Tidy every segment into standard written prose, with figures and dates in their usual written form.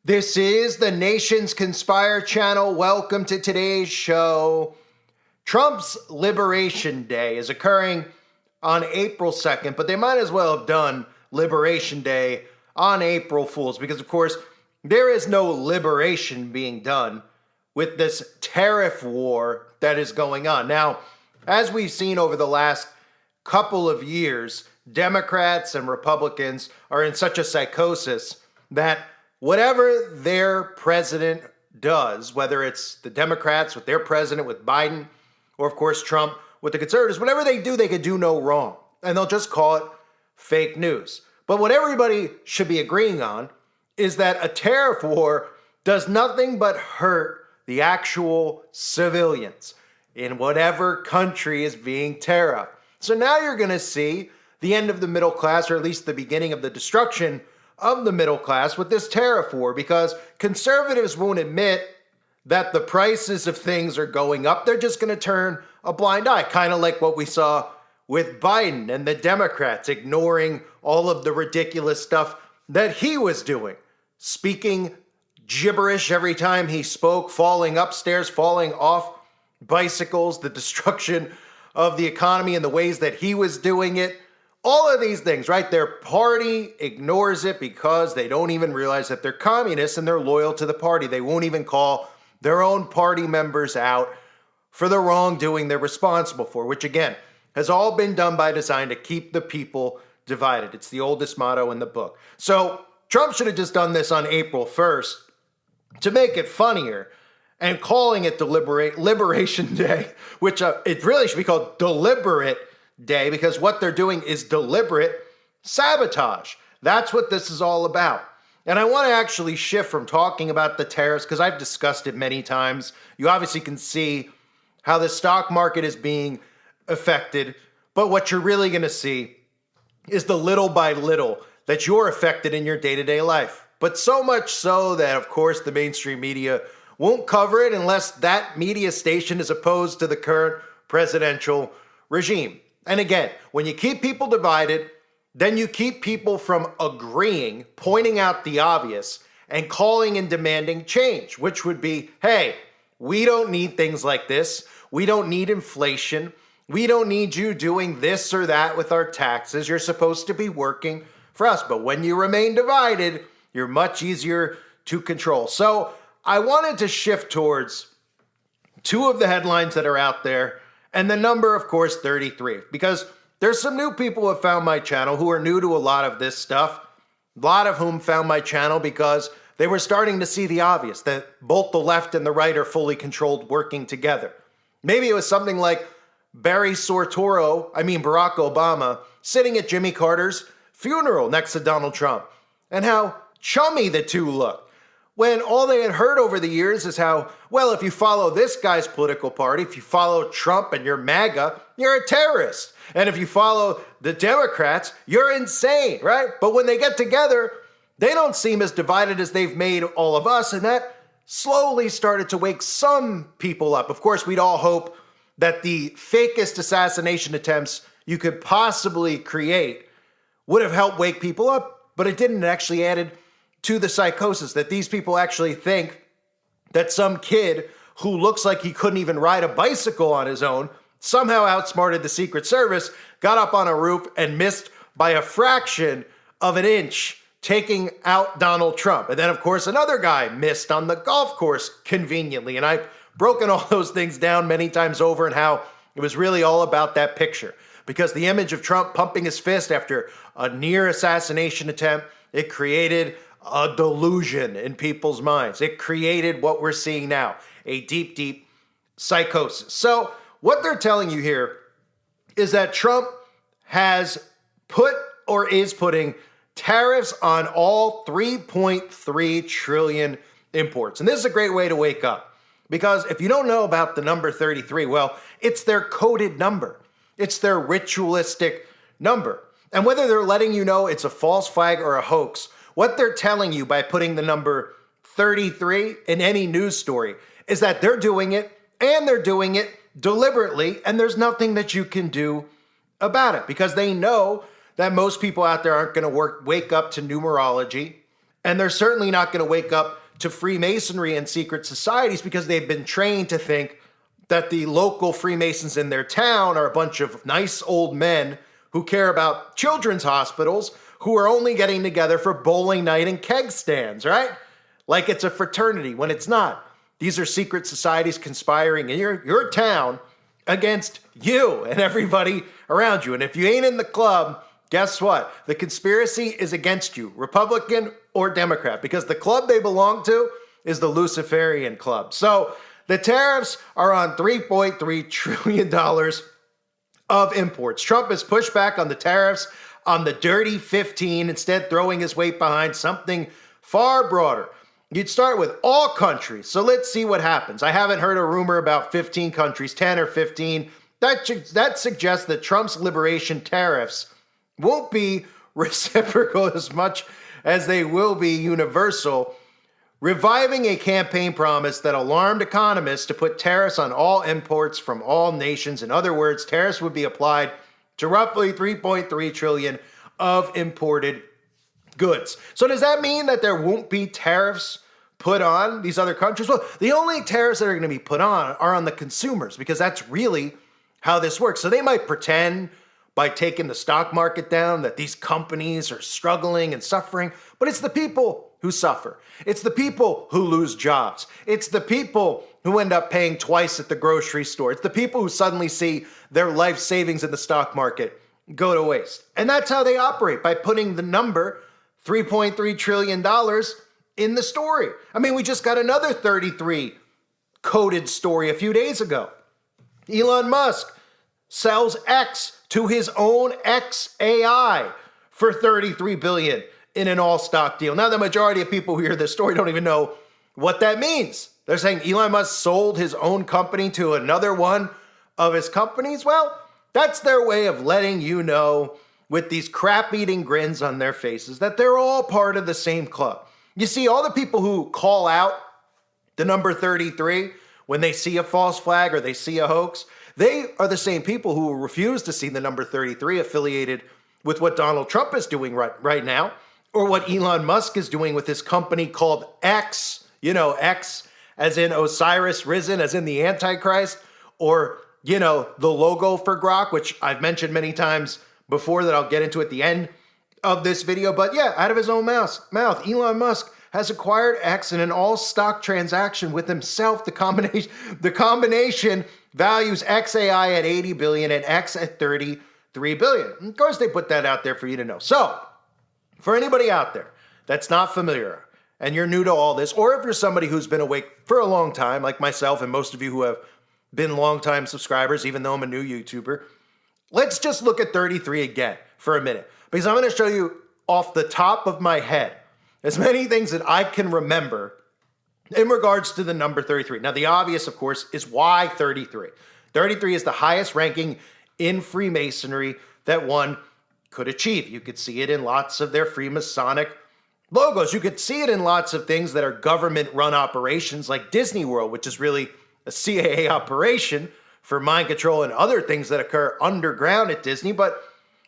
This is the Nations Conspire channel. Welcome to today's show. Trump's Liberation Day is occurring on April 2nd, but they might as well have done Liberation Day on April Fools because, of course, there is no liberation being done with this tariff war that is going on. Now, as we've seen over the last couple of years, Democrats and Republicans are in such a psychosis that whatever their president does, whether it's the Democrats with their president, with Biden, or of course Trump with the conservatives, whatever they do, they could do no wrong. And they'll just call it fake news. But what everybody should be agreeing on is that a tariff war does nothing but hurt the actual civilians in whatever country is being tariffed. So now you're going to see the end of the middle class, or at least the beginning of the destruction of the middle class with this tariff war, because conservatives won't admit that the prices of things are going up. They're just going to turn a blind eye, kind of like what we saw with Biden and the Democrats ignoring all of the ridiculous stuff that he was doing, speaking gibberish every time he spoke, falling upstairs, falling off bicycles, the destruction of the economy and the ways that he was doing it. All of these things, right? Their party ignores it because they don't even realize that they're communists and they're loyal to the party. They won't even call their own party members out for the wrongdoing they're responsible for, which again, has all been done by design to keep the people divided. It's the oldest motto in the book. So Trump should have just done this on April 1st to make it funnier and calling it Liberation Day, which it really should be called Deliberate Day, because what they're doing is deliberate sabotage. That's what this is all about. And I want to actually shift from talking about the tariffs because I've discussed it many times. You obviously can see how the stock market is being affected, but what you're really going to see is the little by little that you're affected in your day-to-day life. But so much so that, of course, the mainstream media won't cover it unless that media station is opposed to the current presidential regime. And again, when you keep people divided, then you keep people from agreeing, pointing out the obvious, and calling and demanding change, which would be, hey, we don't need things like this. We don't need inflation. We don't need you doing this or that with our taxes. You're supposed to be working for us. But when you remain divided, you're much easier to control. So I wanted to shift towards two of the headlines that are out there. And the number, of course, 33, because there's some new people who have found my channel who are new to a lot of this stuff, a lot of whom found my channel because they were starting to see the obvious, that both the left and the right are fully controlled working together. Maybe it was something like Barack Obama, sitting at Jimmy Carter's funeral next to Donald Trump, and how chummy the two looked. When all they had heard over the years is how, well, if you follow this guy's political party, if you follow Trump and you're MAGA, you're a terrorist. And if you follow the Democrats, you're insane, right? But when they get together, they don't seem as divided as they've made all of us. And that slowly started to wake some people up. Of course, we'd all hope that the fakest assassination attempts you could possibly create would have helped wake people up, but it didn't. It actually added to the psychosis that these people actually think that some kid who looks like he couldn't even ride a bicycle on his own somehow outsmarted the Secret Service, got up on a roof and missed by a fraction of an inch, taking out Donald Trump. And then, of course, another guy missed on the golf course conveniently. And I've broken all those things down many times over and how it was really all about that picture. Because the image of Trump pumping his fist after a near assassination attempt, it created a delusion in people's minds. It created what we're seeing now, a deep, deep psychosis. So what they're telling you here is that Trump has put or is putting tariffs on all 3.3 trillion imports. And this is a great way to wake up, because if you don't know about the number 33, well, it's their coded number. It's their ritualistic number. And whether they're letting you know it's a false flag or a hoax, what they're telling you by putting the number 33 in any news story is that they're doing it, and they're doing it deliberately, and there's nothing that you can do about it, because they know that most people out there aren't going to wake up to numerology And they're certainly not going to wake up to Freemasonry and secret societies because they've been trained to think that the local Freemasons in their town are a bunch of nice old men who care about children's hospitals who are only getting together for bowling night and keg stands, right? Like it's a fraternity when it's not. These are secret societies conspiring in your town against you and everybody around you. And if you ain't in the club, guess what? The conspiracy is against you, Republican or Democrat, because the club they belong to is the Luciferian club. So the tariffs are on $3.3 trillion of imports. Trump has pushed back on the tariffs on the dirty 15, instead throwing his weight behind something far broader. You'd start with all countries. So let's see what happens. I haven't heard a rumor about 15 countries, 10 or 15. That suggests that Trump's liberation tariffs won't be reciprocal as much as they will be universal, reviving a campaign promise that alarmed economists to put tariffs on all imports from all nations. In other words, tariffs would be applied to roughly 3.3 trillion of imported goods. So does that mean that there won't be tariffs put on these other countries? Well, the only tariffs that are going to be put on are on the consumers, because that's really how this works. So they might pretend by taking the stock market down that these companies are struggling and suffering, but it's the people who suffer. It's the people who lose jobs. It's the people who end up paying twice at the grocery store. It's the people who suddenly see their life savings in the stock market go to waste. And that's how they operate, by putting the number $3.3 trillion in the story. I mean, we just got another 33 coded story a few days ago. Elon Musk sells X to his own XAI for $33 billion in an all-stock deal. Now, the majority of people who hear this story don't even know what that means. They're saying Elon Musk sold his own company to another one of his companies. Well, that's their way of letting you know, with these crap-eating grins on their faces, that they're all part of the same club. You see, all the people who call out the number 33 when they see a false flag or they see a hoax, they are the same people who refuse to see the number 33 affiliated with what Donald Trump is doing right now, or what Elon Musk is doing with his company called X, X as in Osiris risen, as in the Antichrist, or, the logo for Grok, which I've mentioned many times before that I'll get into at the end of this video. But yeah, out of his own mouth, Elon Musk has acquired X in an all-stock transaction with himself. The combination values XAI at $80 billion and X at $33 billion. Of course, they put that out there for you to know. So, for anybody out there that's not familiar and you're new to all this, or if you're somebody who's been awake for a long time, like myself and most of you who have been longtime subscribers, even though I'm a new YouTuber, let's just look at 33 again for a minute, because I'm going to show you off the top of my head as many things that I can remember in regards to the number 33. Now, the obvious, of course, is why 33. 33 is the highest ranking in Freemasonry that one could achieve. You could see it in lots of their Freemasonic logos. You could see it in lots of things that are government-run operations like Disney World, which is really a CIA operation for mind control and other things that occur underground at Disney. But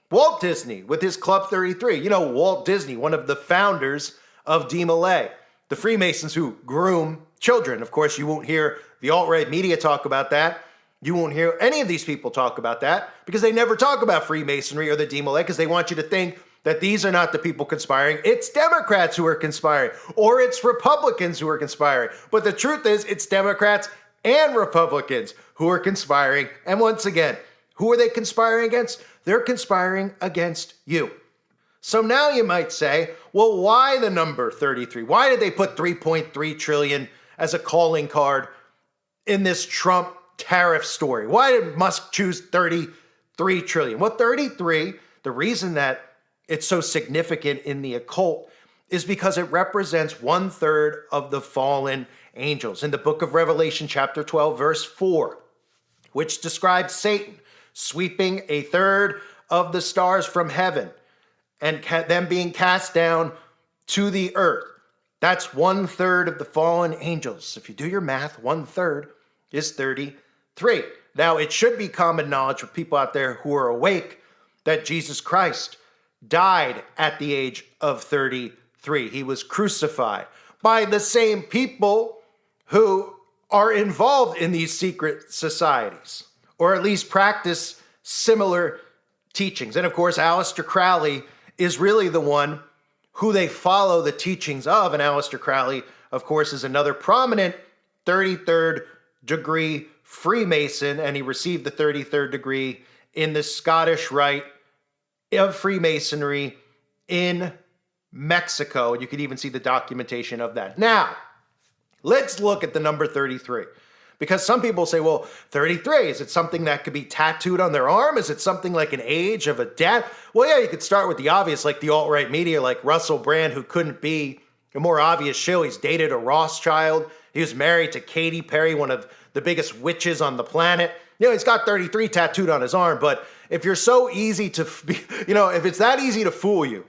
Walt Disney with his Club 33, Walt Disney, one of the founders of DeMolay, the Freemasons who groom children. Of course, you won't hear the alt-right media talk about that. You won't hear any of these people talk about that because they never talk about Freemasonry or the DeMolay, because they want you to think that these are not the people conspiring. It's Democrats who are conspiring, or it's Republicans who are conspiring. But the truth is, it's Democrats and Republicans who are conspiring. And once again, who are they conspiring against? They're conspiring against you. So now you might say, well, why the number 33? Why did they put 3.3 trillion as a calling card in this Trump tariff story? Why did Musk choose 33 trillion? Well, 33, the reason that it's so significant in the occult is because it represents 1/3 of the fallen angels. In the book of Revelation, chapter 12, verse 4, which describes Satan sweeping 1/3 of the stars from heaven and them being cast down to the earth. That's 1/3 of the fallen angels. If you do your math, 1/3 is 33. Now, it should be common knowledge for people out there who are awake that Jesus Christ died at the age of 33. 33. He was crucified by the same people who are involved in these secret societies, or at least practice similar teachings. And of course, Aleister Crowley is really the one who they follow the teachings of. And Aleister Crowley, of course, is another prominent 33rd degree Freemason, and he received the 33rd degree in the Scottish Rite of Freemasonry in Mexico. And you can even see the documentation of that. Now, let's look at the number 33. Because some people say, well, 33, is it something that could be tattooed on their arm? Is it something like an age of a death? Well, yeah, you could start with the obvious, like the alt-right media, like Russell Brand, who couldn't be a more obvious show. He's dated a Rothschild. He was married to Katy Perry, one of the biggest witches on the planet. You know, he's got 33 tattooed on his arm. But if you're so easy to, if it's that easy to fool you,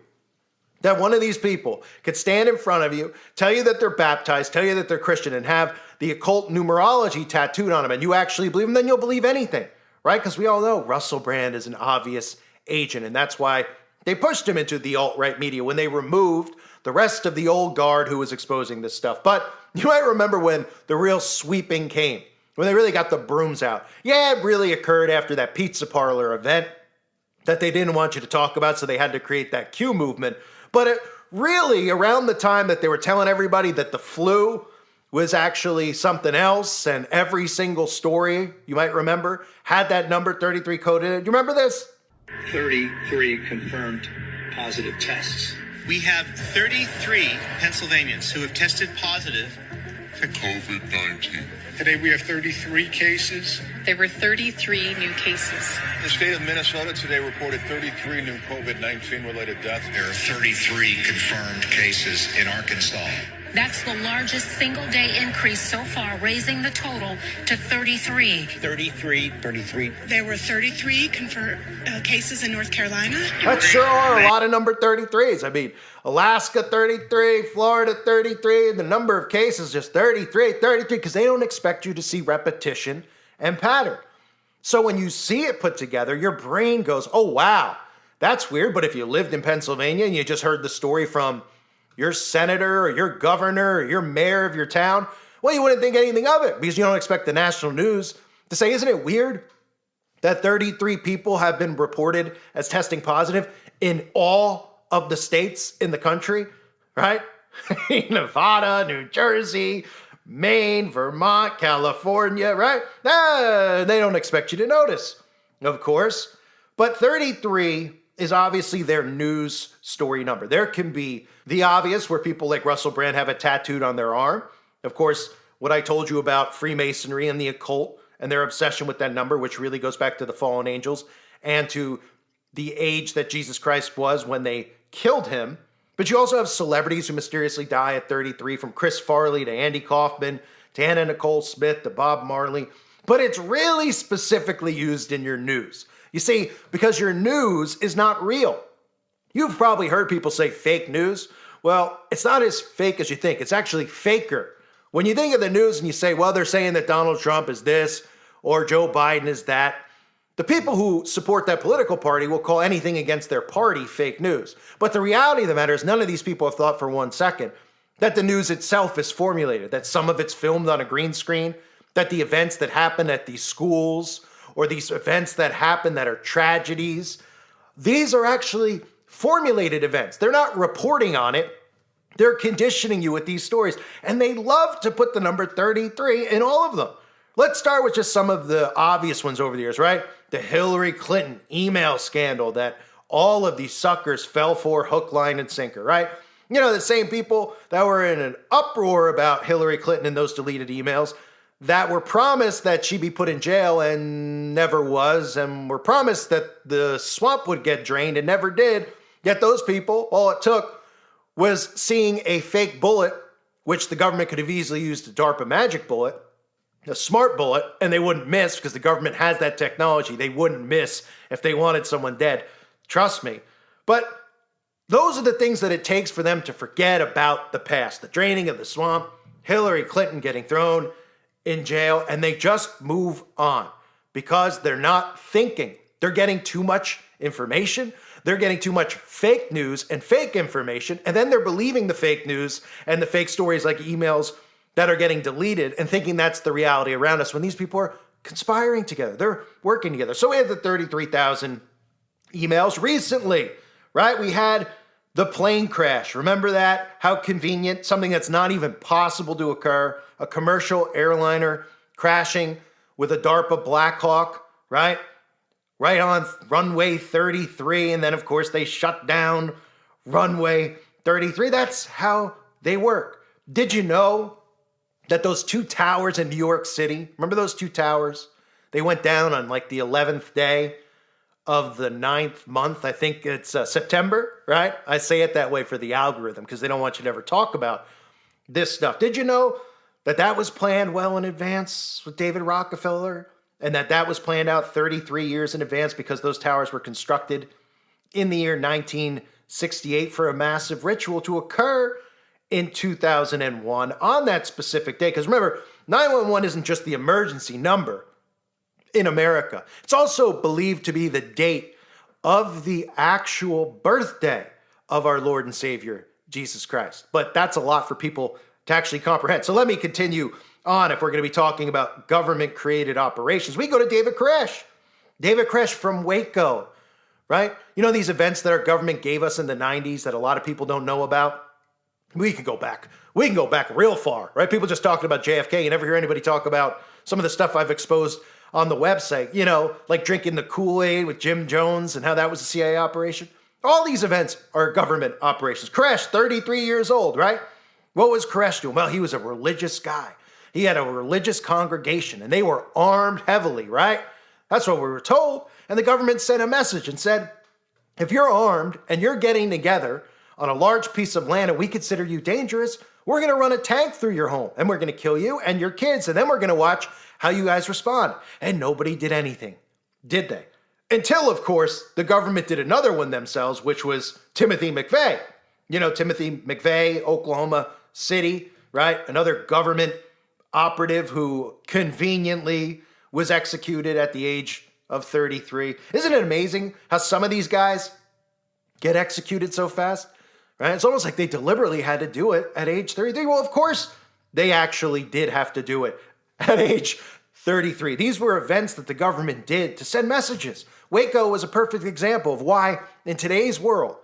that one of these people could stand in front of you, tell you that they're baptized, tell you that they're Christian, and have the occult numerology tattooed on them, and you actually believe them, then you'll believe anything, right? Because we all know Russell Brand is an obvious agent, and that's why they pushed him into the alt-right media when they removed the rest of the old guard who was exposing this stuff. But you might remember when the real sweeping came, when they really got the brooms out. Yeah, it really occurred after that pizza parlor event that they didn't want you to talk about, so they had to create that Q movement. But it really, around the time that they were telling everybody that the flu was actually something else, and every single story, you might remember, had that number 33 coded in it. You remember this? 33 confirmed positive tests. We have 33 Pennsylvanians who have tested positive for COVID-19. Today we have 33 cases. There were 33 new cases. The state of Minnesota today reported 33 new COVID-19 related deaths. There are 33 confirmed cases in Arkansas. That's the largest single-day increase so far, raising the total to 33. 33. There were 33 confirmed cases in North Carolina. That sure are a lot of number 33s. I mean, Alaska 33, Florida 33, the number of cases just 33, because they don't expect you to see repetition and pattern. So when you see it put together, your brain goes, oh, wow, that's weird. But if you lived in Pennsylvania and you just heard the story from your senator or your governor or your mayor of your town, well, you wouldn't think anything of it because you don't expect the national news to say, isn't it weird that 33 people have been reported as testing positive in all of the states in the country, right? Nevada, New Jersey, Maine, Vermont, California, right? They don't expect you to notice, of course. But 33 is obviously their news story number. There can be the obvious, where people like Russell Brand have it tattooed on their arm. Of course, what I told you about Freemasonry and the occult and their obsession with that number, which really goes back to the fallen angels and to the age that Jesus Christ was when they killed him. But you also have celebrities who mysteriously die at 33, from Chris Farley to Andy Kaufman to Anna Nicole Smith to Bob Marley. But it's really specifically used in your news. You see, because your news is not real. You've probably heard people say fake news. Well, it's not as fake as you think. It's actually faker. When you think of the news and you say, well, they're saying that Donald Trump is this or Joe Biden is that, the people who support that political party will call anything against their party fake news. But the reality of the matter is none of these people have thought for 1 second that the news itself is formulated, that some of it's filmed on a green screen, that the events that happen at these schools or these events that happen that are tragedies, these are actually formulated events. They're not reporting on it. They're conditioning you with these stories. And they love to put the number 33 in all of them. Let's start with just some of the obvious ones over the years, right? The Hillary Clinton email scandal that all of these suckers fell for hook, line, and sinker, right? You know, the same people that were in an uproar about Hillary Clinton and those deleted emails, that were promised that she'd be put in jail and never was, and were promised that the swamp would get drained and never did. Yet those people, all it took was seeing a fake bullet, which the government could have easily used a DARPA magic bullet, a smart bullet, and they wouldn't miss because the government has that technology. They wouldn't miss if they wanted someone dead. Trust me. But those are the things that it takes for them to forget about the past. The draining of the swamp, Hillary Clinton getting thrown in jail, and they just move on because they're not thinking. They're getting too much information. they're getting too much fake news and fake information, and then they're believing the fake news and the fake stories like emails that are getting deleted and thinking that's the reality around us when these people are conspiring together. They're working together. So we had the 33,000 emails recently, right? We had the plane crash. Remember that? How convenient. Something that's not even possible to occur. A commercial airliner crashing with a DARPA Black Hawk, right? Right on runway 33. And then, of course, they shut down runway 33. That's how they work. Did you know that those two towers in New York City, remember those two towers? They went down on like the 11th day of the 9th month. I think it's September, right? I say it that way for the algorithm because they don't want you to ever talk about this stuff. Did you know that that was planned well in advance with David Rockefeller and that was planned out 33 years in advance because those towers were constructed in the year 1968 for a massive ritual to occur in 2001 on that specific day? Because remember, 911 isn't just the emergency number in America. It's also believed to be the date of the actual birthday of our Lord and Savior, Jesus Christ. But that's a lot for people to actually comprehend. So let me continue on if we're going to be talking about government-created operations. We go to David Koresh. David Koresh from Waco, right? You know these events that our government gave us in the 90s that a lot of people don't know about? We can go back. We can go back real far, right? People just talking about JFK. You never hear anybody talk about some of the stuff I've exposed on the website, you know, like drinking the Kool-Aid with Jim Jones and how that was a CIA operation. All these events are government operations. Koresh, 33 years old, right? What was Koresh doing? Well, he was a religious guy. He had a religious congregation and they were armed heavily, right? That's what we were told. And the government sent a message and said, if you're armed and you're getting together on a large piece of land and we consider you dangerous, we're going to run a tank through your home and we're going to kill you and your kids. And then we're going to watch how you guys respond. And nobody did anything, did they? Until, of course, the government did another one themselves, which was Timothy McVeigh. You know, Timothy McVeigh, Oklahoma City, right? Another government operative who conveniently was executed at the age of 33. Isn't it amazing how some of these guys get executed so fast? Right? It's almost like they deliberately had to do it at age 33. Well, of course, they actually did have to do it at age 33. These were events that the government did to send messages. Waco was a perfect example of why in today's world,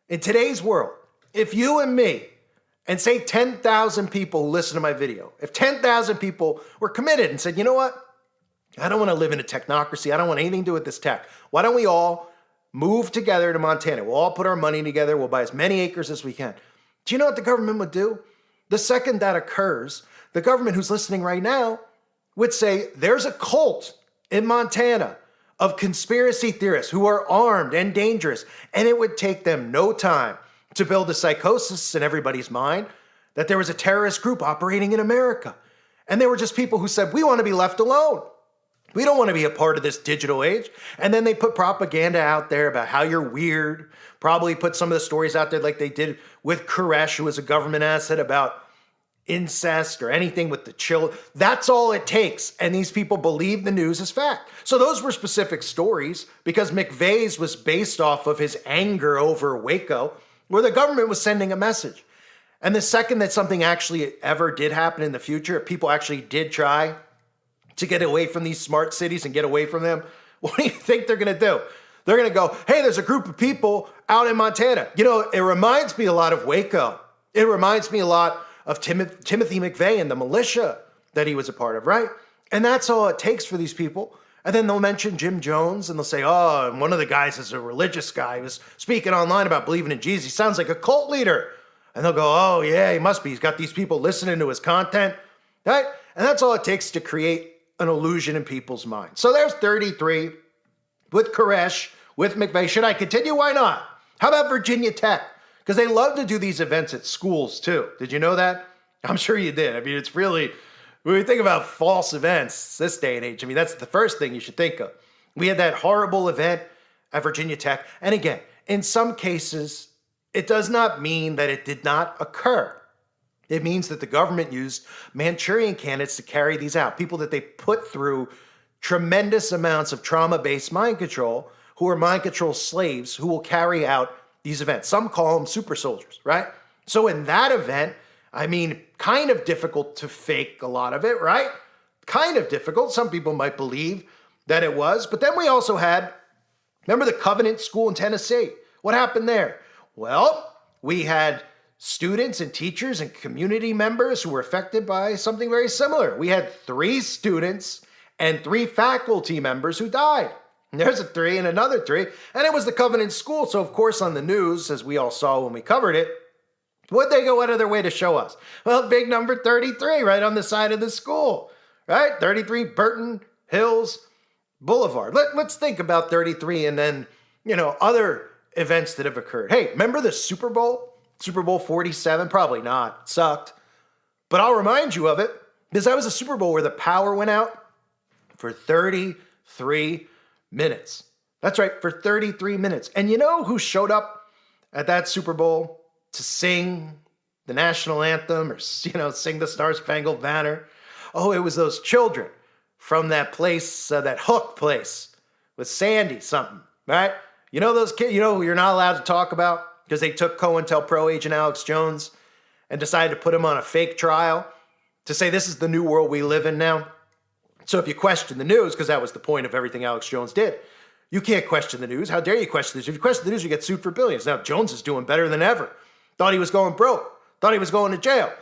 if you and me, and say 10,000 people who listen to my video, if 10,000 people were committed and said, you know what? I don't want to live in a technocracy. I don't want anything to do with this tech. Why don't we all move together to Montana? We'll all put our money together. We'll buy as many acres as we can. Do you know what the government would do? The second that occurs, the government who's listening right now would say, there's a cult in Montana of conspiracy theorists who are armed and dangerous. And it would take them no time to build a psychosis in everybody's mind that there was a terrorist group operating in America. And they were just people who said, we want to be left alone. We don't want to be a part of this digital age. And then they put propaganda out there about how you're weird. Probably put some of the stories out there like they did with Koresh, who was a government asset, about incest or anything with the children. That's all it takes. And these people believe the news is fact. So those were specific stories because McVeigh's was based off of his anger over Waco, where the government was sending a message. And the second that something actually ever did happen in the future, if people actually did try to get away from these smart cities and get away from them, what do you think they're going to do? They're going to go, hey, there's a group of people out in Montana. You know, it reminds me a lot of Waco. It reminds me a lot of Timothy McVeigh and the militia that he was a part of, right? And that's all it takes for these people. And then they'll mention Jim Jones and they'll say, oh, and one of the guys is a religious guy. He was speaking online about believing in Jesus. He sounds like a cult leader. And they'll go, oh, yeah, he must be. He's got these people listening to his content, right? And that's all it takes to create an illusion in people's minds. So there's 33 with Koresh, with McVeigh. Should I continue? Why not? How about Virginia Tech? Because they love to do these events at schools too. Did you know that? I'm sure you did. I mean, it's really, when we think about false events this day and age, I mean, that's the first thing you should think of. We had that horrible event at Virginia Tech. And again, in some cases, it does not mean that it did not occur. It means that the government used Manchurian candidates to carry these out, people that they put through tremendous amounts of trauma-based mind control who are mind control slaves who will carry out these events. Some call them super soldiers, right? So in that event, I mean, kind of difficult to fake a lot of it, right? Kind of difficult. Some people might believe that it was. But then we also had, remember the Covenant School in Tennessee? What happened there? Well, we had students and teachers and community members who were affected by something very similar. We had 3 students and 3 faculty members who died. And there's a 3 and another 3. And it was the Covenant School. So, of course, on the news, as we all saw when we covered it, what'd they go out of their way to show us? Well, big number 33 right on the side of the school, right? 33 Burton Hills Boulevard. Let's think about 33 and then, other events that have occurred. Hey, remember the Super Bowl? Super Bowl 47? Probably not. It sucked. But I'll remind you of it because that was a Super Bowl where the power went out for 33 minutes. That's right, for 33 minutes. And you know who showed up at that Super Bowl to sing the national anthem or, sing the Star Spangled Banner? Oh, it was those children from that place, that Hook place with Sandy something, right? You know those kids, who you're not allowed to talk about because they took COINTELPRO agent Alex Jones and decided to put him on a fake trial to say this is the new world we live in now. So if you question the news, because that was the point of everything Alex Jones did, you can't question the news. How dare you question this? If you question the news, you get sued for billions. Now Jones is doing better than ever. Thought he was going broke. Thought he was going to jail.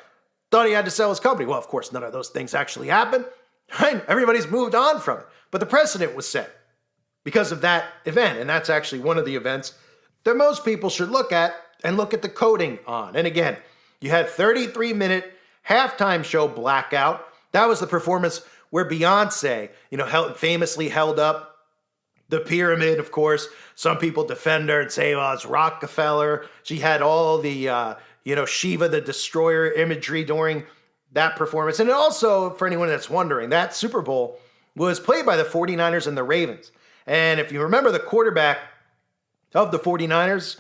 Thought he had to sell his company. Well, of course, none of those things actually happened. Right? Everybody's moved on from it. But the precedent was set because of that event. And that's actually one of the events that most people should look at and look at the coding on. And again, you had 33-minute halftime show Blackout. That was the performance where Beyonce, famously held up the pyramid, of course. Some people defend her and say, well, it's Rockefeller. She had all the, Shiva the Destroyer imagery during that performance. And also, for anyone that's wondering, that Super Bowl was played by the 49ers and the Ravens. And if you remember the quarterback of the 49ers,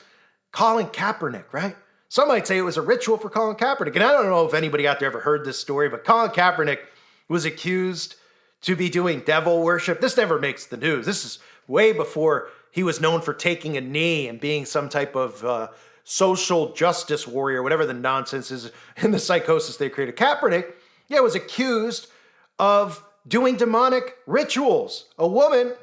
Colin Kaepernick, right? Some might say it was a ritual for Colin Kaepernick. And I don't know if anybody out there ever heard this story, but Colin Kaepernick was accused to be doing devil worship. This never makes the news. This is way before he was known for taking a knee and being some type of social justice warrior, whatever the nonsense is in the psychosis they created. Kaepernick, was accused of doing demonic rituals. A woman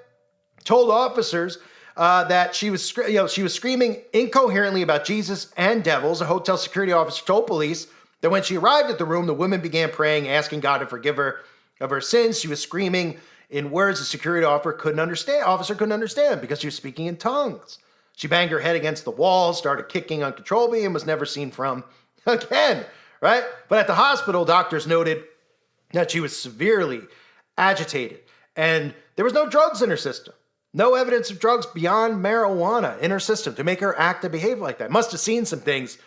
told officers that she was screaming incoherently about Jesus and devils. A hotel security officer told police that when she arrived at the room, the woman began praying, asking God to forgive her of her sins. She was screaming in words the security officer couldn't understand because she was speaking in tongues. She banged her head against the wall, started kicking uncontrollably, and was never seen from again, right? But at the hospital, doctors noted that she was severely agitated, and there was no drugs in her system. No evidence of drugs beyond marijuana in her system to make her act and behave like that. Must have seen some things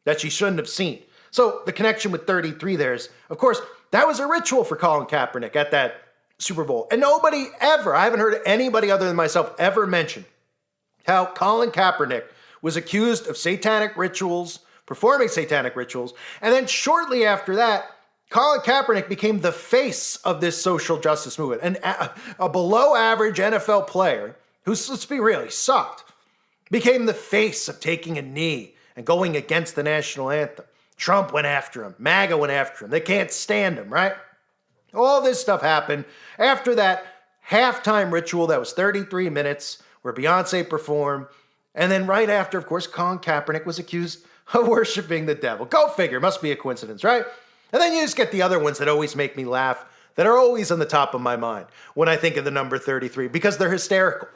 that she shouldn't have seen. So the connection with 33 there is, of course, that was a ritual for Colin Kaepernick at that Super Bowl. And nobody ever, I haven't heard anybody other than myself ever mention how Colin Kaepernick was accused of satanic rituals, performing satanic rituals. And then shortly after that, Colin Kaepernick became the face of this social justice movement. And a below average NFL player, who's, let's be real, he sucked, became the face of taking a knee and going against the national anthem. Trump went after him. MAGA went after him. They can't stand him, right? All this stuff happened after that halftime ritual that was 33 minutes where Beyonce performed. And then right after, of course, Colin Kaepernick was accused of worshiping the devil. Go figure. Must be a coincidence, right? And then you just get the other ones that always make me laugh, that are always on the top of my mind when I think of the number 33, because they're hysterical.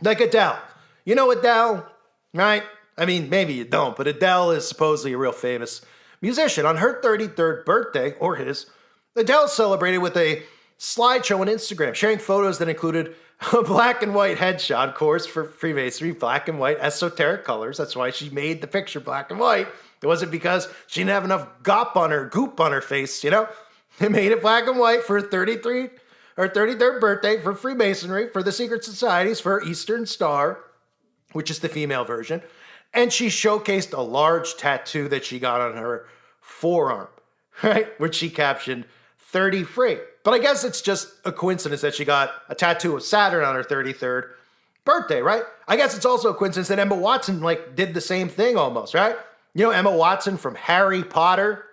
Like Adele. You know Adele, right? I mean, maybe you don't, but Adele is supposedly a real famous musician. On her 33rd birthday, or his, Adele celebrated with a slideshow on Instagram, sharing photos that included a black and white headshot, of course, for Freemasonry, black and white, esoteric colors. That's why she made the picture black and white. It wasn't because she didn't have enough goop on her face, you know? They made it black and white for her 33rd birthday for Freemasonry, for the secret societies, for Eastern Star, which is the female version. And she showcased a large tattoo that she got on her forearm, right? Which she captioned 30 free. But I guess it's just a coincidence that she got a tattoo of Saturn on her 33rd birthday, right? I guess it's also a coincidence that Emma Watson did the same thing almost, right? You know, Emma Watson from Harry Potter,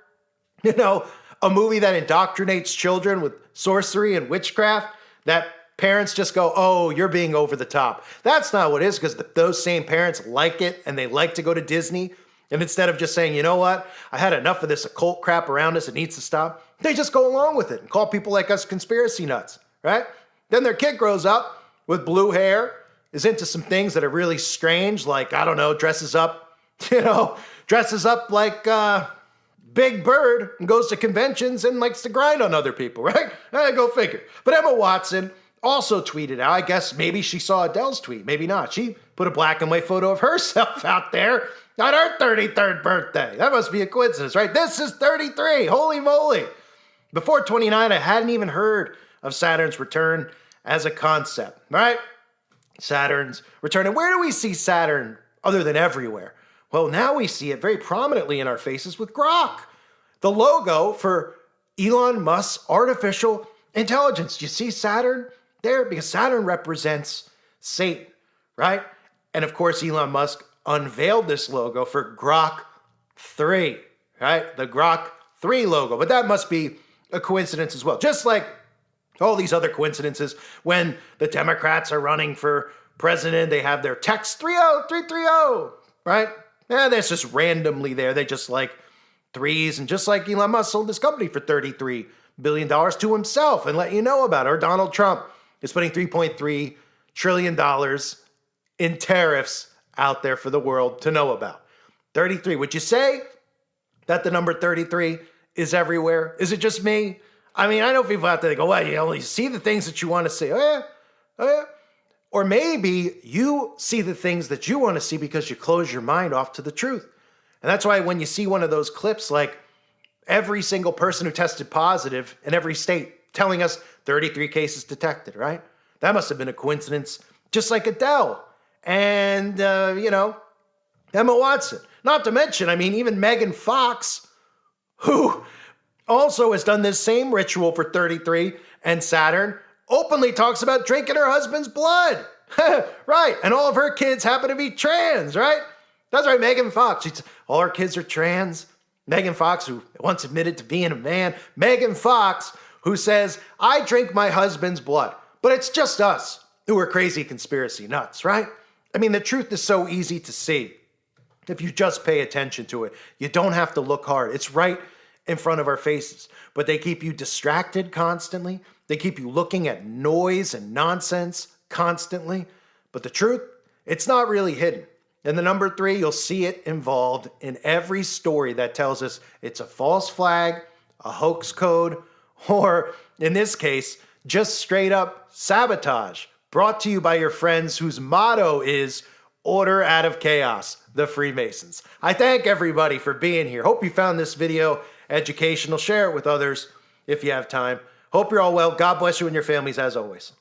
you know, a movie that indoctrinates children with sorcery and witchcraft that parents just go, oh, you're being over the top. That's not what it is, because those same parents like it and they like to go to Disney. And instead of just saying, you know what, I had enough of this occult crap around us, it needs to stop, they just go along with it and call people like us conspiracy nuts, right? Then their kid grows up with blue hair, is into some things that are really strange, like, I don't know, dresses up like Big Bird and goes to conventions and likes to grind on other people, right? Go figure. But Emma Watson also tweeted out, I guess maybe she saw Adele's tweet, maybe not. She put a black and white photo of herself out there on her 33rd birthday. That must be a coincidence, right? This is 33, holy moly. Before 29, I hadn't even heard of Saturn's return as a concept, right? Saturn's return. And where do we see Saturn other than everywhere? Well, now we see it very prominently in our faces with Grok, the logo for Elon Musk's artificial intelligence. Do you see Saturn there? Because Saturn represents Satan, right? And of course, Elon Musk unveiled this logo for Grok 3, right? The Grok 3 logo. But that must be a coincidence as well. Just like all these other coincidences, when the Democrats are running for president, they have their text 30330, right? Yeah, that's just randomly there. They just like threes. And just like Elon Musk sold his company for $33 billion to himself and let you know about it. Or Donald Trump is putting $3.3 trillion in tariffs out there for the world to know about. 33. Would you say that the number 33 is everywhere? Is it just me? I mean, I know people out there that go, well, you only see the things that you want to see. Oh yeah. Or maybe you see the things that you want to see because you close your mind off to the truth. And that's why when you see one of those clips, like every single person who tested positive in every state telling us 33 cases detected, right? That must have been a coincidence, just like Adele and, Emma Watson. Not to mention, I mean, even Megan Fox, who also has done this same ritual for 33 and Saturn, openly talks about drinking her husband's blood. Right. And all of her kids happen to be trans, right? That's right, Megan Fox. All her kids are trans. Megan Fox, who once admitted to being a man. Megan Fox, who says, I drink my husband's blood. But it's just us who are crazy conspiracy nuts, right? I mean, the truth is so easy to see if you just pay attention to it. You don't have to look hard. It's right in front of our faces. But they keep you distracted constantly. They keep you looking at noise and nonsense constantly. But the truth, it's not really hidden. And the number 3, you'll see it involved in every story that tells us it's a false flag, a hoax code, or in this case, just straight up sabotage, brought to you by your friends whose motto is order out of chaos, the Freemasons. I thank everybody for being here. Hope you found this video educational. Share it with others if you have time. Hope you're all well. God bless you and your families as always.